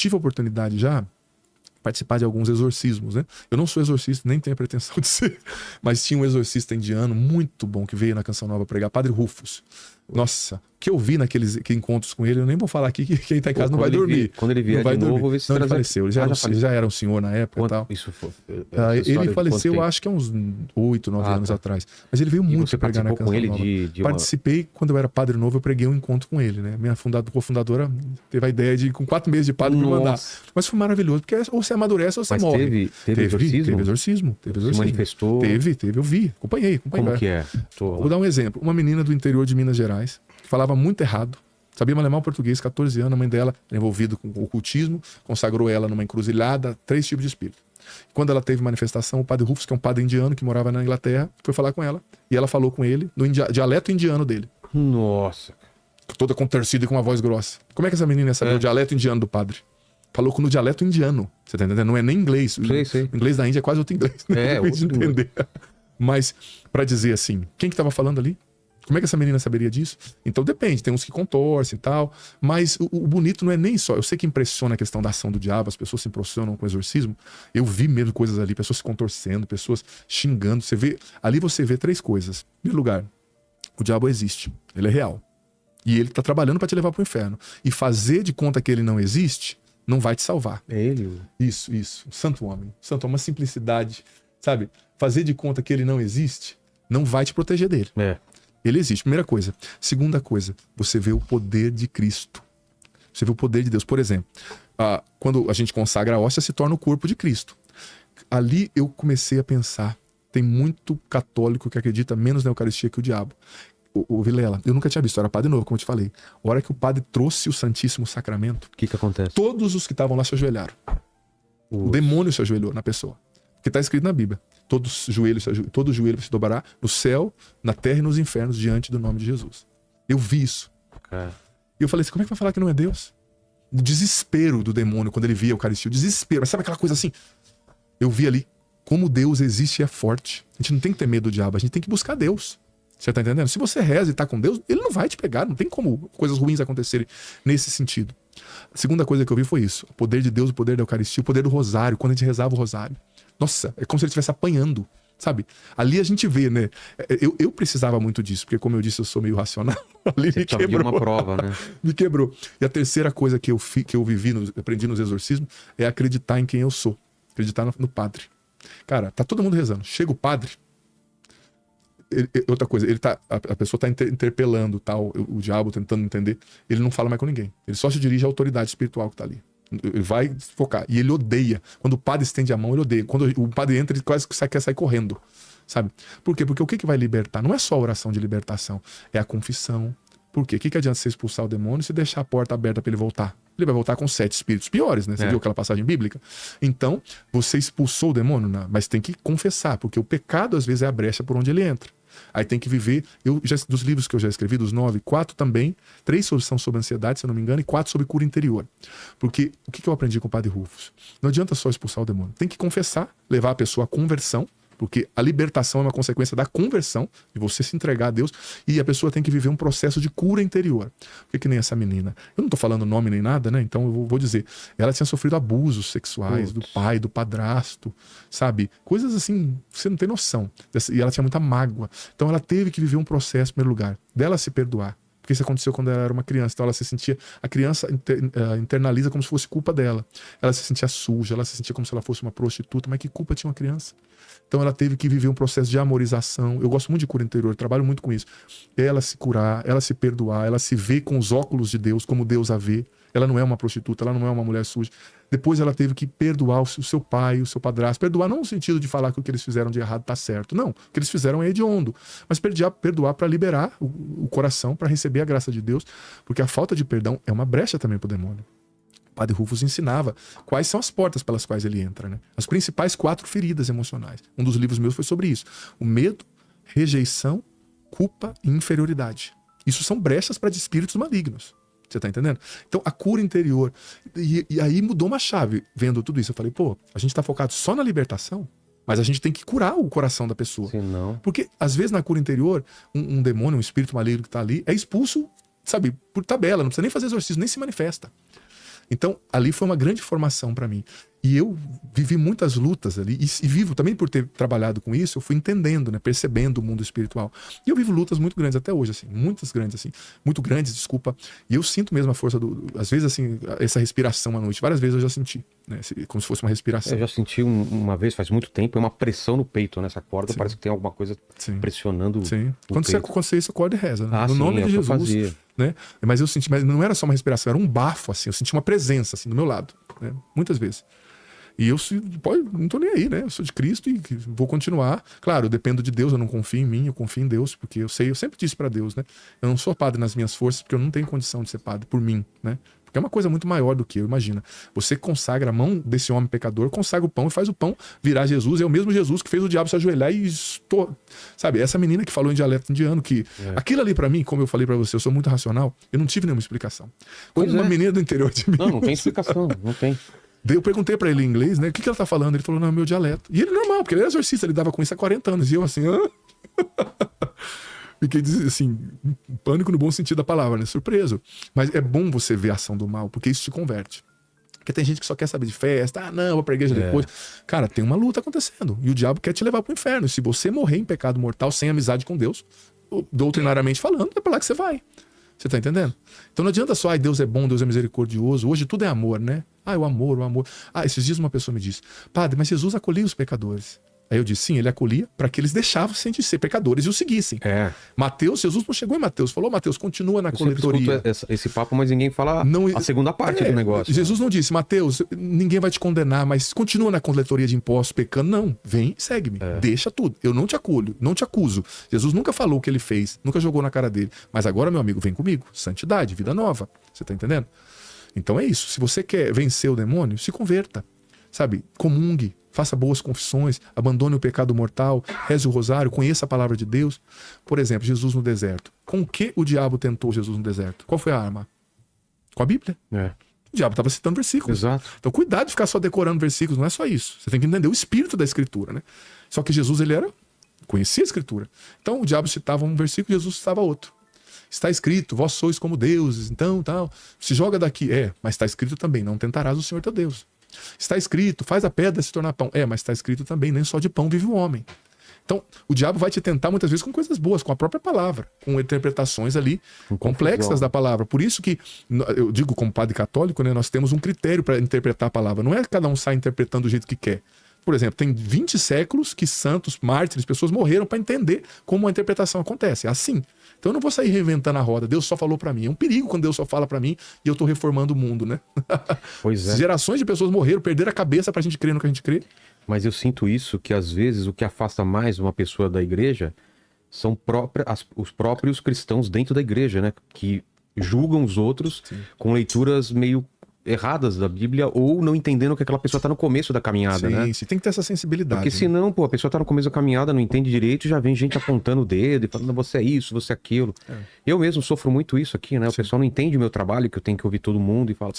tive a oportunidade já participar de alguns exorcismos, né? Eu não sou exorcista, nem tenho a pretensão de ser, mas tinha um exorcista indiano muito bom que veio na Canção Nova pregar, Padre Rufus. Nossa, o que eu vi naqueles encontros com ele, eu nem vou falar aqui que quem tá em casa não vai dormir. Quando ele vier de novo, vou ver se não, ele faleceu, ele já era um senhor na época e tal. Isso foi. Ele faleceu, acho que há uns 8, 9 anos atrás. Mas ele veio muito pregar na Canção Nova. Participei quando eu era padre novo, eu preguei um encontro com ele, né? Minha cofundadora teve a ideia de, com 4 meses de padre, me mandar. Mas foi maravilhoso, porque ou você amadurece ou você morre. Teve exorcismo? Teve exorcismo. Se manifestou? Teve, eu vi, acompanhei. Como que é? Vou dar um exemplo. Uma menina do interior de Minas Gerais, que falava muito errado, sabia alemão, português, 14 anos, a mãe dela era envolvida com o ocultismo, consagrou ela numa encruzilhada, 3 tipos de espírito. Quando ela teve manifestação, o padre Rufus, que é um padre indiano que morava na Inglaterra, foi falar com ela, e ela falou com ele no dialeto indiano dele. Nossa. Toda contorcida e com uma voz grossa. Como é que essa menina ia saber o dialeto indiano do padre? Falou no dialeto indiano, você tá entendendo? Não é nem inglês. Sei. O inglês da Índia é quase outro inglês, né? Outro entender. Mas, pra dizer assim, quem que tava falando ali? Como é que essa menina saberia disso? Então depende, tem uns que contorcem e tal, mas o bonito não é nem só, eu sei que impressiona a questão da ação do diabo, as pessoas se impressionam com o exorcismo, eu vi mesmo coisas ali, pessoas se contorcendo, pessoas xingando, ali você vê 3 coisas. Em primeiro lugar, o diabo existe, ele é real, e ele tá trabalhando para te levar pro inferno, e fazer de conta que ele não existe, não vai te salvar. É ele? Isso, santo homem, uma simplicidade, sabe? Fazer de conta que ele não existe, não vai te proteger dele. Ele existe, primeira coisa. Segunda coisa, você vê o poder de Cristo. Você vê o poder de Deus. Por exemplo, quando a gente consagra a hóstia, se torna o corpo de Cristo. Ali eu comecei a pensar, tem muito católico que acredita menos na Eucaristia que o diabo. O Vilela, eu nunca tinha visto, eu era padre novo, como eu te falei. A hora que o padre trouxe o Santíssimo Sacramento, o que acontece? Todos os que estavam lá se ajoelharam. O demônio se ajoelhou na pessoa. Porque está escrito na Bíblia. Todo joelho se dobrará no céu, na terra e nos infernos diante do nome de Jesus. Eu vi isso. E eu falei assim, como é que vai falar que não é Deus? O desespero do demônio quando ele via a Eucaristia. O desespero. Mas sabe aquela coisa assim? Eu vi ali como Deus existe e é forte. A gente não tem que ter medo do diabo, a gente tem que buscar Deus. Você tá entendendo? Se você reza e tá com Deus, ele não vai te pegar. Não tem como coisas ruins acontecerem nesse sentido. A segunda coisa que eu vi foi isso. O poder de Deus, o poder da Eucaristia, o poder do rosário. Quando a gente rezava o rosário. Nossa, é como se ele estivesse apanhando, sabe? Ali a gente vê, né? Eu precisava muito disso, porque como eu disse, eu sou meio racional. Ali me quebrou. Uma prova, né? Me quebrou. E a terceira coisa que eu aprendi nos exorcismos, é acreditar em quem eu sou. Acreditar no padre. Cara, tá todo mundo rezando. Chega o padre, outra coisa, a pessoa tá interpelando tal, o diabo tentando entender, ele não fala mais com ninguém. Ele só se dirige à autoridade espiritual que tá ali. Ele vai focar. E ele odeia. Quando o padre estende a mão, ele odeia. Quando o padre entra, ele quase quer sair correndo. Sabe? Por quê? Porque o que vai libertar? Não é só a oração de libertação, é a confissão. Por quê? O que adianta você expulsar o demônio se deixar a porta aberta para ele voltar? Ele vai voltar com 7 espíritos piores, né? Você viu aquela passagem bíblica? Então, você expulsou o demônio, mas tem que confessar, porque o pecado às vezes é a brecha por onde ele entra. Aí tem que viver, dos livros que eu já escrevi, dos 9, 4 também, 3 são sobre ansiedade, se eu não me engano, e 4 sobre cura interior. Porque o que eu aprendi com o Padre Rufus? Não adianta só expulsar o demônio, tem que confessar, levar a pessoa à conversão, porque a libertação é uma consequência da conversão, de você se entregar a Deus, e a pessoa tem que viver um processo de cura interior. Porque que nem essa menina, eu não tô falando nome nem nada, né? Então eu vou dizer, ela tinha sofrido abusos sexuais do pai, do padrasto, sabe? Coisas assim, você não tem noção. E ela tinha muita mágoa. Então ela teve que viver um processo, em primeiro lugar, dela se perdoar. Porque isso aconteceu quando ela era uma criança. Então ela se sentia... A criança internaliza como se fosse culpa dela. Ela se sentia suja, ela se sentia como se ela fosse uma prostituta. Mas que culpa tinha uma criança? Então ela teve que viver um processo de amorização. Eu gosto muito de cura interior, eu trabalho muito com isso. Ela se curar, ela se perdoar, ela se vê com os óculos de Deus, como Deus a vê. Ela não é uma prostituta, ela não é uma mulher suja. Depois ela teve que perdoar o seu pai, o seu padrasto. Perdoar não no sentido de falar que o que eles fizeram de errado tá certo. Não, o que eles fizeram é hediondo. Mas perdoar para liberar o coração, para receber a graça de Deus. Porque a falta de perdão é uma brecha também pro demônio. O Padre Rufus ensinava quais são as portas pelas quais ele entra, né? As principais 4 feridas emocionais. Um dos livros meus foi sobre isso. O medo, rejeição, culpa e inferioridade. Isso são brechas para espíritos malignos. Você tá entendendo? Então, a cura interior. E aí mudou uma chave, vendo tudo isso. Eu falei, a gente tá focado só na libertação, mas a gente tem que curar o coração da pessoa. Senão... Porque, às vezes, na cura interior, um demônio, um espírito maligno que tá ali, é expulso, sabe, por tabela. Não precisa nem fazer exorcismo, nem se manifesta. Então, ali foi uma grande formação para mim. E eu vivi muitas lutas ali, e vivo também por ter trabalhado com isso, eu fui entendendo, né, percebendo o mundo espiritual. E eu vivo lutas muito grandes até hoje, assim, muitas grandes, assim, muito grandes, desculpa. E eu sinto mesmo a força às vezes, assim, essa respiração à noite. Várias vezes eu já senti, né, como se fosse uma respiração. Eu já senti uma vez, faz muito tempo, uma pressão no peito, nessa corda, Sim. parece que tem alguma coisa Sim. pressionando Sim. o Quando peito. você isso, acorda e reza, né? No sim, nome de Jesus. fazia. Né? Mas eu senti, mas não era só uma respiração, era um bafo, assim, eu senti uma presença, assim, do meu lado, né? Muitas vezes. E eu não tô nem aí, né? Eu sou de Cristo e vou continuar. Claro, eu dependo de Deus, eu não confio em mim, eu confio em Deus, porque eu sempre disse para Deus, né? Eu não sou padre nas minhas forças, porque eu não tenho condição de ser padre por mim, né? Porque é uma coisa muito maior do que eu, imagina. Você consagra a mão desse homem pecador, consagra o pão e faz o pão virar Jesus. É o mesmo Jesus que fez o diabo se ajoelhar e sabe, essa menina que falou em dialeto indiano, que aquilo ali para mim, como eu falei para você, eu sou muito racional, eu não tive nenhuma explicação. Como uma menina do interior de mim. Não tem explicação, não tem. Daí eu perguntei pra ele em inglês, né? O que ela tá falando? Ele falou, não, é meu dialeto. E ele normal, porque ele era exorcista, ele dava com isso há 40 anos. E eu assim, fiquei assim, pânico no bom sentido da palavra, né? Surpreso. Mas é bom você ver a ação do mal, porque isso te converte. Porque tem gente que só quer saber de festa, não, vou pra igreja depois. Cara, tem uma luta acontecendo. E o diabo quer te levar pro inferno. E se você morrer em pecado mortal, sem amizade com Deus, doutrinariamente falando, é pra lá que você vai. Você tá entendendo? Então não adianta só, Deus é bom, Deus é misericordioso. Hoje tudo é amor, né? O amor, o amor. Esses dias uma pessoa me disse, padre, mas Jesus acolhia os pecadores. Aí eu disse, sim, ele acolhia para que eles deixassem de ser pecadores e o seguissem. Mateus, Jesus não chegou em Mateus, falou, Mateus, continua na coletoria. Esse papo, mas ninguém fala a segunda parte do negócio. Jesus não disse, Mateus, ninguém vai te condenar, mas continua na coletoria de impostos pecando. Não, vem, segue-me, deixa tudo. Eu não te acolho, não te acuso. Jesus nunca falou o que ele fez, nunca jogou na cara dele. Mas agora, meu amigo, vem comigo. Santidade, vida nova. Você tá entendendo? Então é isso. Se você quer vencer o demônio, se converta. Sabe? Comungue. Faça boas confissões, abandone o pecado mortal, reze o rosário, conheça a palavra de Deus. Por exemplo, Jesus no deserto. Com o que o diabo tentou Jesus no deserto? Qual foi a arma? Com a Bíblia. O diabo estava citando versículos. Exato. Então cuidado de ficar só decorando versículos, não é só isso. Você tem que entender o espírito da Escritura, né? Só que Jesus, conhecia a Escritura. Então o diabo citava um versículo, Jesus citava outro. Está escrito, vós sois como deuses, então, tal. Se joga daqui. Mas está escrito também, não tentarás o Senhor teu Deus. Está escrito, faz a pedra se tornar pão. Mas está escrito também, nem só de pão vive o homem. Então, o diabo vai te tentar muitas vezes com coisas boas, com a própria palavra, com interpretações ali complexas da palavra. Por isso que, eu digo como padre católico, né, nós temos um critério para interpretar a palavra. Não é cada um sai interpretando do jeito que quer. Por exemplo, tem 20 séculos que santos, mártires, pessoas morreram para entender como a interpretação acontece. É assim. Então eu não vou sair reinventando a roda. Deus só falou para mim. É um perigo quando Deus só fala para mim e eu tô reformando o mundo, né? Pois é. Gerações de pessoas morreram, perderam a cabeça pra gente crer no que a gente crê. Mas eu sinto isso, que às vezes o que afasta mais uma pessoa da igreja são os próprios cristãos dentro da igreja, né? Que julgam os outros com leituras meio erradas da Bíblia ou não entendendo que aquela pessoa tá no começo da caminhada, né? Sim, tem que ter essa sensibilidade. Porque senão, a pessoa tá no começo da caminhada, não entende direito, já vem gente apontando o dedo e falando, você é isso, você é aquilo. Eu mesmo sofro muito isso aqui, né? O pessoal não entende o meu trabalho, que eu tenho que ouvir todo mundo e fala,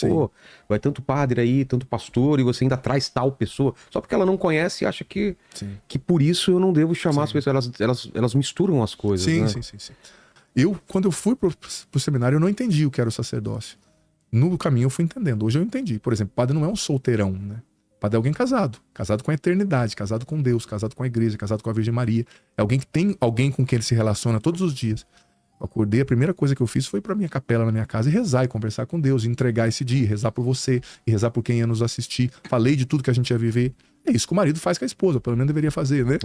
vai tanto padre aí, tanto pastor, e você ainda traz tal pessoa. Só porque ela não conhece e acha que por isso eu não devo chamar as pessoas. Elas misturam as coisas, né? Sim. Quando eu fui pro seminário, eu não entendi o que era o sacerdócio. No caminho eu fui entendendo. Hoje eu entendi. Por exemplo, padre não é um solteirão, né? Padre é alguém casado. Casado com a eternidade, casado com Deus, casado com a igreja, casado com a Virgem Maria. É alguém que tem alguém com quem ele se relaciona todos os dias. Eu acordei, a primeira coisa que eu fiz foi pra minha capela na minha casa e rezar e conversar com Deus, e entregar esse dia, rezar por você, e rezar por quem ia nos assistir. Falei de tudo que a gente ia viver. É isso que o marido faz com a esposa, pelo menos deveria fazer, né?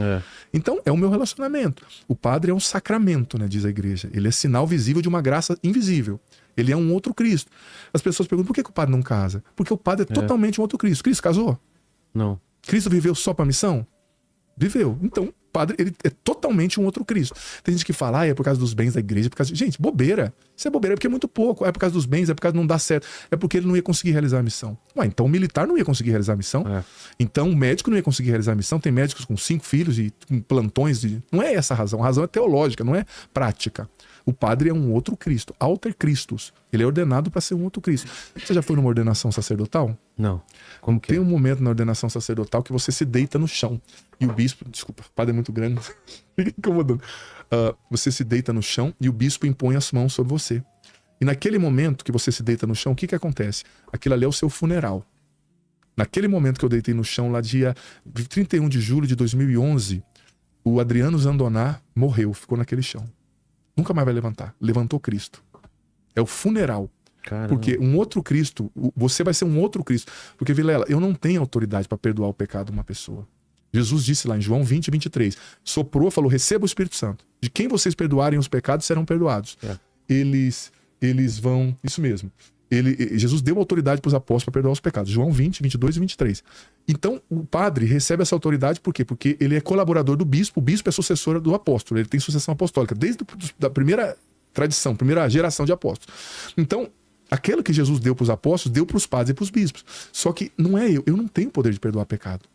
Então, é o meu relacionamento. O padre é um sacramento, né, diz a igreja. Ele é sinal visível de uma graça invisível. Ele é um outro Cristo. As pessoas perguntam, por que o padre não casa? Porque o padre é totalmente um outro Cristo. Cristo casou? Não. Cristo viveu só para a missão? Viveu. Então, o padre, ele é totalmente um outro Cristo. Tem gente que fala, é por causa dos bens da igreja, por causa de... Gente, bobeira. Isso é bobeira, é porque é muito pouco. É por causa dos bens, é por causa de não dar certo. É porque ele não ia conseguir realizar a missão. Então o militar não ia conseguir realizar a missão. Então o médico não ia conseguir realizar a missão. Tem médicos com 5 filhos e com plantões. Não é essa a razão. A razão é teológica, não é prática. O padre é um outro Cristo, alter Christus. Ele é ordenado para ser um outro Cristo. Você já foi numa ordenação sacerdotal? Não. Como que Tem um momento na ordenação sacerdotal que você se deita no chão. E o bispo, desculpa, o padre é muito grande, fica incomodando. Você se deita no chão e o bispo impõe as mãos sobre você. E naquele momento que você se deita no chão, o que que acontece? Aquilo ali é o seu funeral. Naquele momento que eu deitei no chão, lá dia 31 de julho de 2011, o Adriano Zandoná morreu, ficou naquele chão. Nunca mais vai levantar. Levantou Cristo. É o funeral. Caramba. Porque um outro Cristo, você vai ser um outro Cristo. Porque, Vilela, eu não tenho autoridade para perdoar o pecado de uma pessoa. Jesus disse lá em João 20, 23, soprou, falou, receba o Espírito Santo. De quem vocês perdoarem os pecados, serão perdoados. Eles vão... Isso mesmo. Jesus deu autoridade para os apóstolos para perdoar os pecados. João 20, 22 e 23. Então, o padre recebe essa autoridade por quê? Porque ele é colaborador do bispo. O bispo é sucessor do apóstolo. Ele tem sucessão apostólica. Desde a primeira tradição, primeira geração de apóstolos. Então, aquilo que Jesus deu para os apóstolos, deu para os padres e para os bispos. Só que não é eu. Eu não tenho poder de perdoar pecado.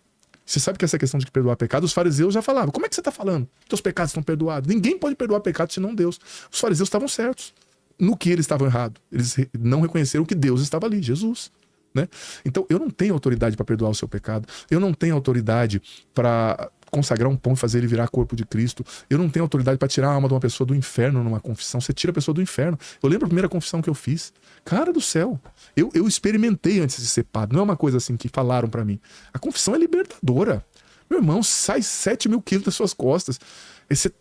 Você sabe que essa questão de perdoar pecado, os fariseus já falavam. Como é que você está falando? Teus pecados estão perdoados. Ninguém pode perdoar pecado senão Deus. Os fariseus estavam certos. No que eles estavam errados. Eles não reconheceram que Deus estava ali, Jesus. Né? Então, eu não tenho autoridade para perdoar o seu pecado. Eu não tenho autoridade para consagrar um pão e fazer ele virar corpo de Cristo. Eu não tenho autoridade para tirar a alma de uma pessoa do inferno numa confissão. Você tira a pessoa do inferno. Eu lembro a primeira confissão que eu fiz. Cara do céu. Eu experimentei antes de ser padre. Não é uma coisa assim que falaram para mim. A confissão é libertadora. Meu irmão, sai 7.000 quilos das suas costas.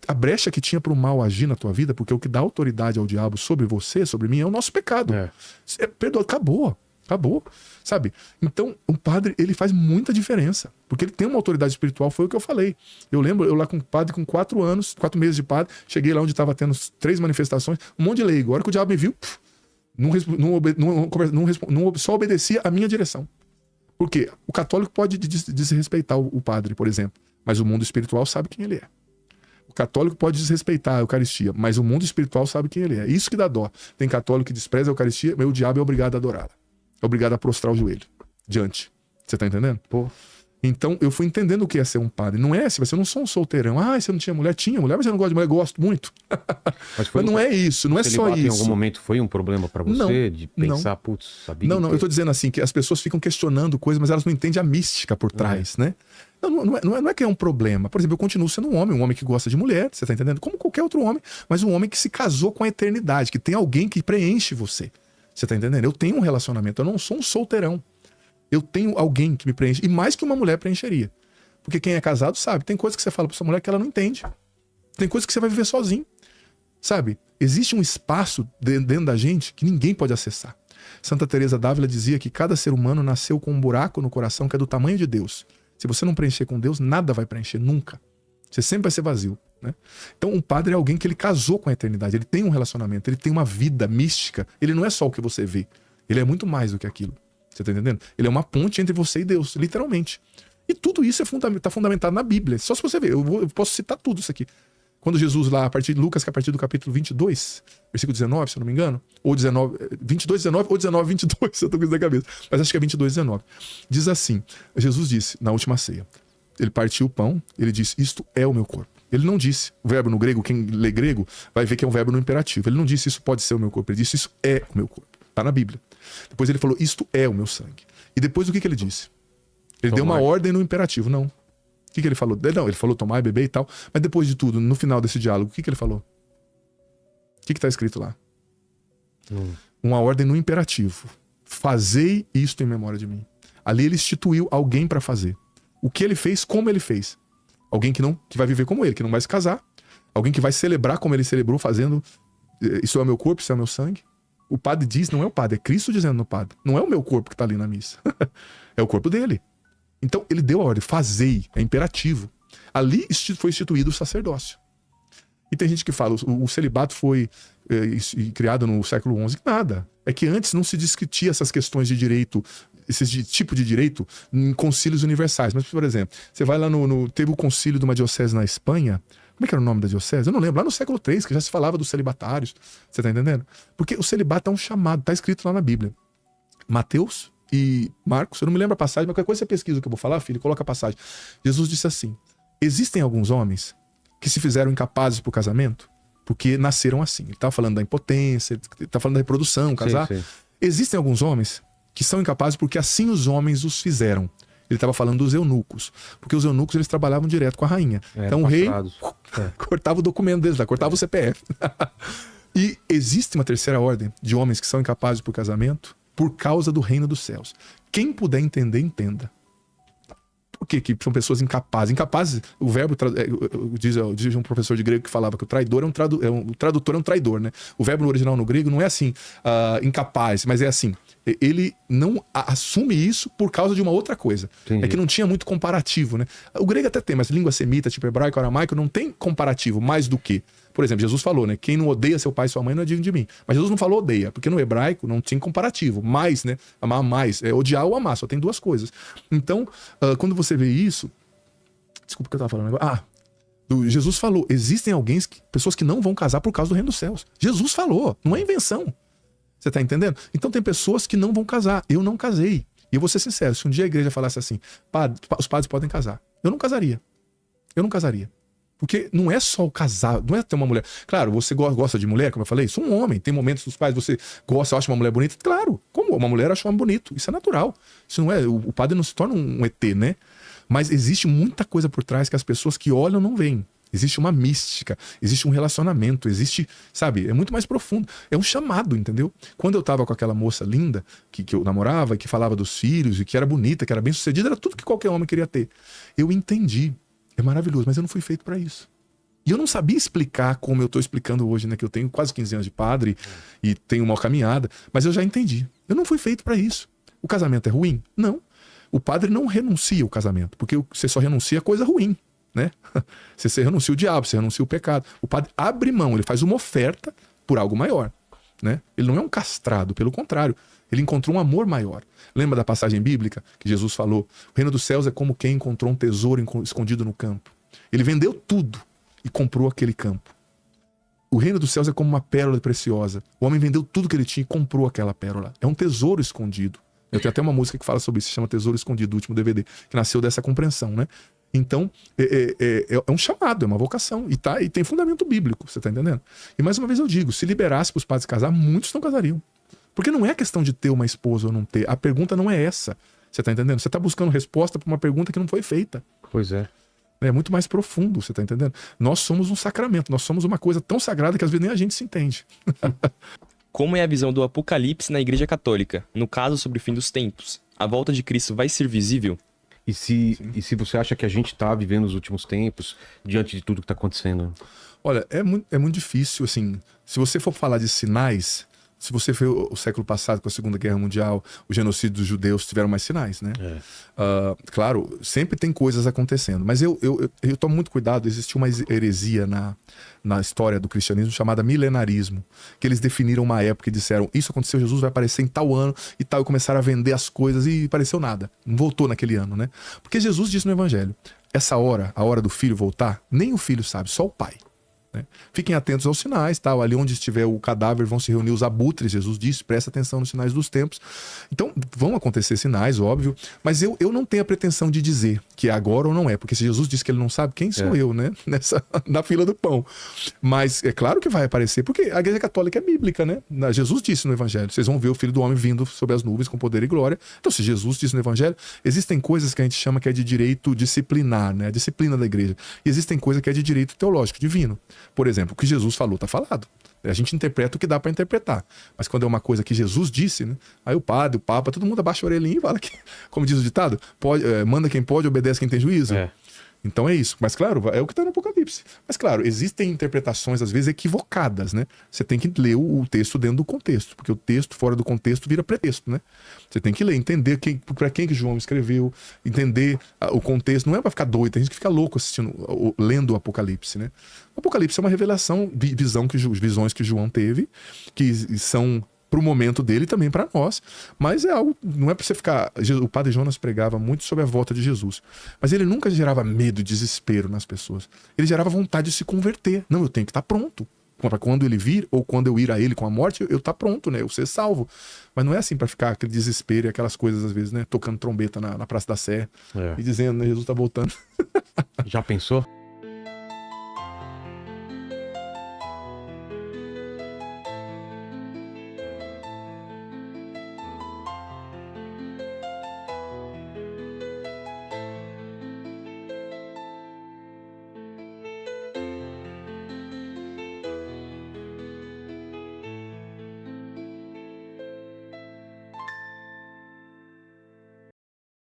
A brecha que tinha para o mal agir na tua vida, porque o que dá autoridade ao diabo sobre você, sobre mim, é o nosso pecado. Perdoa, acabou. Sabe? Então, o padre, ele faz muita diferença. Porque ele tem uma autoridade espiritual, foi o que eu falei. Eu lembro, eu lá com o padre, com 4 meses de padre, cheguei lá onde estava tendo 3 manifestações, um monte de leigo. A hora que o diabo me viu, só obedecia a minha direção. Por quê? O católico pode desrespeitar o padre, por exemplo, mas o mundo espiritual sabe quem ele é. O católico pode desrespeitar a Eucaristia, mas o mundo espiritual sabe quem ele é. Isso que dá dó. Tem católico que despreza a Eucaristia, mas o diabo é obrigado a adorá-la. É obrigado a prostrar o joelho diante. Você tá entendendo? Pô. Então, eu fui entendendo o que é ser um padre. Não é, você não sou um solteirão. Ah, você não tinha mulher? Tinha mulher, mas eu não gosto de mulher. Gosto muito. Mas não é isso, não é só isso. Em algum momento foi um problema pra você? De pensar, putz, sabia? Não, eu tô dizendo assim, que as pessoas ficam questionando coisas, mas elas não entendem a mística por trás, né? Não é que é um problema. Por exemplo, eu continuo sendo um homem que gosta de mulher, você tá entendendo? Como qualquer outro homem, mas um homem que se casou com a eternidade, que tem alguém que preenche você. Você tá entendendo? Eu tenho um relacionamento, eu não sou um solteirão. Eu tenho alguém que me preenche, e mais que uma mulher preencheria. Porque quem é casado sabe, tem coisas que você fala pra sua mulher que ela não entende. Tem coisas que você vai viver sozinho. Sabe? Existe um espaço dentro da gente que ninguém pode acessar. Santa Teresa d'Ávila dizia que cada ser humano nasceu com um buraco no coração que é do tamanho de Deus. Se você não preencher com Deus, nada vai preencher, nunca. Você sempre vai ser vazio, né? Então, um padre é alguém que ele casou com a eternidade. Ele tem um relacionamento, ele tem uma vida mística. Ele não é só o que você vê. Ele é muito mais do que aquilo. Você tá entendendo? Ele é uma ponte entre você e Deus, literalmente. E tudo isso tá fundamentado na Bíblia. Só se você ver, eu posso citar tudo isso aqui. Quando Jesus lá, a partir de Lucas, que é a partir do capítulo 22, versículo 19, se eu não me engano, ou 22, 19 ou 19, 22, eu tô com isso na cabeça. Mas acho que é 22, 19. Diz assim, Jesus disse na última ceia, ele partiu o pão, ele disse, isto é o meu corpo. Ele não disse, o verbo no grego, quem lê grego vai ver que é um verbo no imperativo. Ele não disse, isso pode ser o meu corpo. Ele disse, isso é o meu corpo. Tá na Bíblia. Depois ele falou, isto é o meu sangue. E depois o que ele disse? Ele deu uma ordem no imperativo, não. O que ele falou? Não, ele falou tomar e beber e tal. Mas depois de tudo, no final desse diálogo, o que ele falou? O que tá escrito lá? Uma ordem no imperativo. Fazei isto em memória de mim. Ali ele instituiu alguém para fazer. O que ele fez, como ele fez. Alguém que vai viver como ele, que não vai se casar. Alguém que vai celebrar como ele celebrou, fazendo isso é o meu corpo, isso é o meu sangue. O padre diz, não é o padre, é Cristo dizendo no padre. Não é o meu corpo que está ali na missa. É o corpo dele. Então, ele deu a ordem, fazei, é imperativo. Ali foi instituído o sacerdócio. E tem gente que fala, o celibato foi criado no século XI. Nada. É que antes não se discutia essas questões de direito, esse tipo de direito, em concílios universais. Mas, por exemplo, você vai lá teve o concílio de uma diocese na Espanha. Como é que era o nome da diocese? Eu não lembro. Lá no século III, que já se falava dos celibatários. Você tá entendendo? Porque o celibato é um chamado, tá escrito lá na Bíblia. Mateus e Marcos, eu não me lembro a passagem, mas qualquer coisa você pesquisa o que eu vou falar, filho, coloca a passagem. Jesus disse assim, existem alguns homens que se fizeram incapazes pro casamento porque nasceram assim. Ele tava falando da impotência, ele tá falando da reprodução, casar. Sim. Existem alguns homens que são incapazes porque assim os homens os fizeram. Ele estava falando dos eunucos. Porque os eunucos, eles trabalhavam direto com a rainha. Então o rei cortava o documento deles lá, cortava o CPF. E existe uma terceira ordem de homens que são incapazes por casamento por causa do reino dos céus. Quem puder entender, entenda. Por quê? Que são pessoas incapazes. Incapazes, o verbo, diz um professor de grego que falava que o traidor o tradutor é um traidor, né? O verbo no original no grego não é assim, incapaz, mas é assim. Ele não assume isso por causa de uma outra coisa. Entendi. É que não tinha muito comparativo, né? O grego até tem, mas língua semita, tipo hebraico, aramaico, não tem comparativo mais do que. Por exemplo, Jesus falou, né? Quem não odeia seu pai e sua mãe não é digno de mim. Mas Jesus não falou odeia, porque no hebraico não tinha comparativo. Mais, né? Amar mais. É odiar ou amar, só tem duas coisas. Então, quando você vê isso... Desculpa o que eu tava falando agora. Jesus falou, existem pessoas que não vão casar por causa do reino dos céus. Jesus falou, não é invenção. Você tá entendendo? Então tem pessoas que não vão casar. Eu não casei. E eu vou ser sincero, se um dia a igreja falasse assim, os padres podem casar. Eu não casaria. Eu não casaria. Porque não é só o casar, não é ter uma mulher. Claro, você gosta de mulher, como eu falei, sou um homem. Tem momentos dos pais, você gosta, acha uma mulher bonita. Claro, como uma mulher acha um homem bonito. Isso é natural. Isso não é. O padre não se torna um ET, né? Mas existe muita coisa por trás que as pessoas que olham não veem. Existe uma mística, existe um relacionamento, existe, sabe, é muito mais profundo. É um chamado, entendeu? Quando eu tava com aquela moça linda, que eu namorava, e que falava dos filhos, e que era bonita, que era bem sucedida, era tudo que qualquer homem queria ter. Eu entendi. É maravilhoso, mas eu não fui feito para isso. E eu não sabia explicar como eu tô explicando hoje, né? Que eu tenho quase 15 anos de padre e tenho uma caminhada, mas eu já entendi. Eu não fui feito para isso. O casamento é ruim? Não. O padre não renuncia ao casamento, porque você só renuncia a coisa ruim, né? Você renuncia o diabo, você renuncia o pecado. O padre abre mão, ele faz uma oferta por algo maior, né? Ele não é um castrado, pelo contrário. Ele encontrou um amor maior. Lembra da passagem bíblica que Jesus falou? O reino dos céus é como quem encontrou um tesouro escondido no campo. Ele vendeu tudo e comprou aquele campo. O reino dos céus é como uma pérola preciosa. O homem vendeu tudo que ele tinha e comprou aquela pérola. É um tesouro escondido. Eu tenho até uma música que fala sobre isso, se chama Tesouro Escondido, do último DVD, que nasceu dessa compreensão, né? Então, é um chamado, é uma vocação. E tem fundamento bíblico, você tá entendendo? E mais uma vez eu digo, se liberasse para os padres casar, muitos não casariam. Porque não é questão de ter uma esposa ou não ter. A pergunta não é essa. Você tá entendendo? Você tá buscando resposta para uma pergunta que não foi feita. Pois é. É muito mais profundo, você tá entendendo? Nós somos um sacramento, nós somos uma coisa tão sagrada que às vezes nem a gente se entende. Como é a visão do Apocalipse na Igreja Católica, no caso sobre o fim dos tempos? A volta de Cristo vai ser visível? E se você acha que a gente tá vivendo os últimos tempos diante de tudo que tá acontecendo? Olha, é muito difícil, assim, se você for falar de sinais, se você vê o século passado com a Segunda Guerra Mundial, o genocídio dos judeus tiveram mais sinais, né? Claro, sempre tem coisas acontecendo, mas eu tomo muito cuidado. Existiu uma heresia na história do cristianismo chamada milenarismo, que eles definiram uma época e disseram, isso aconteceu, Jesus vai aparecer em tal ano e tal, e começaram a vender as coisas e apareceu nada, não voltou naquele ano, né? Porque Jesus disse no Evangelho, essa hora, a hora do filho voltar, nem o filho sabe, só o pai. Fiquem atentos aos sinais, tal. Ali onde estiver o cadáver vão se reunir os abutres, Jesus disse, presta atenção nos sinais dos tempos. Então vão acontecer sinais, óbvio, mas eu não tenho a pretensão de dizer que é agora ou não é, porque se Jesus disse que ele não sabe, quem sou eu, né? Na fila do pão. Mas é claro que vai aparecer, porque a Igreja Católica é bíblica, né? Jesus disse no Evangelho, vocês vão ver o Filho do Homem vindo sobre as nuvens com poder e glória. Então se Jesus disse no Evangelho, existem coisas que a gente chama que é de direito disciplinar, né? A disciplina da igreja. E existem coisas que é de direito teológico, divino. Por exemplo, o que Jesus falou está falado. A gente interpreta o que dá para interpretar. Mas quando é uma coisa que Jesus disse, né? Aí o padre, o papa, todo mundo abaixa a orelhinha e fala que, como diz o ditado, manda quem pode, obedece quem tem juízo. Então é isso. Mas claro, é o que está no Apocalipse. Mas claro, existem interpretações às vezes equivocadas, né? Você tem que ler o texto dentro do contexto, porque o texto fora do contexto vira pretexto, né? Você tem que ler, entender para quem que João escreveu, entender o contexto. Não é para ficar doido, tem gente que fica louco lendo o Apocalipse, né? O Apocalipse é uma revelação, visões que João teve, que são pro momento dele e também para nós, mas é algo, não é para você ficar. O padre Jonas pregava muito sobre a volta de Jesus, mas ele nunca gerava medo e desespero nas pessoas. Ele gerava vontade de se converter. Não, eu tenho que estar pronto para quando ele vir ou quando eu ir a ele com a morte, eu estar pronto, né? Eu ser salvo. Mas não é assim para ficar aquele desespero e aquelas coisas às vezes, né? Tocando trombeta na Praça da Sé e dizendo, né, Jesus tá voltando. Já pensou?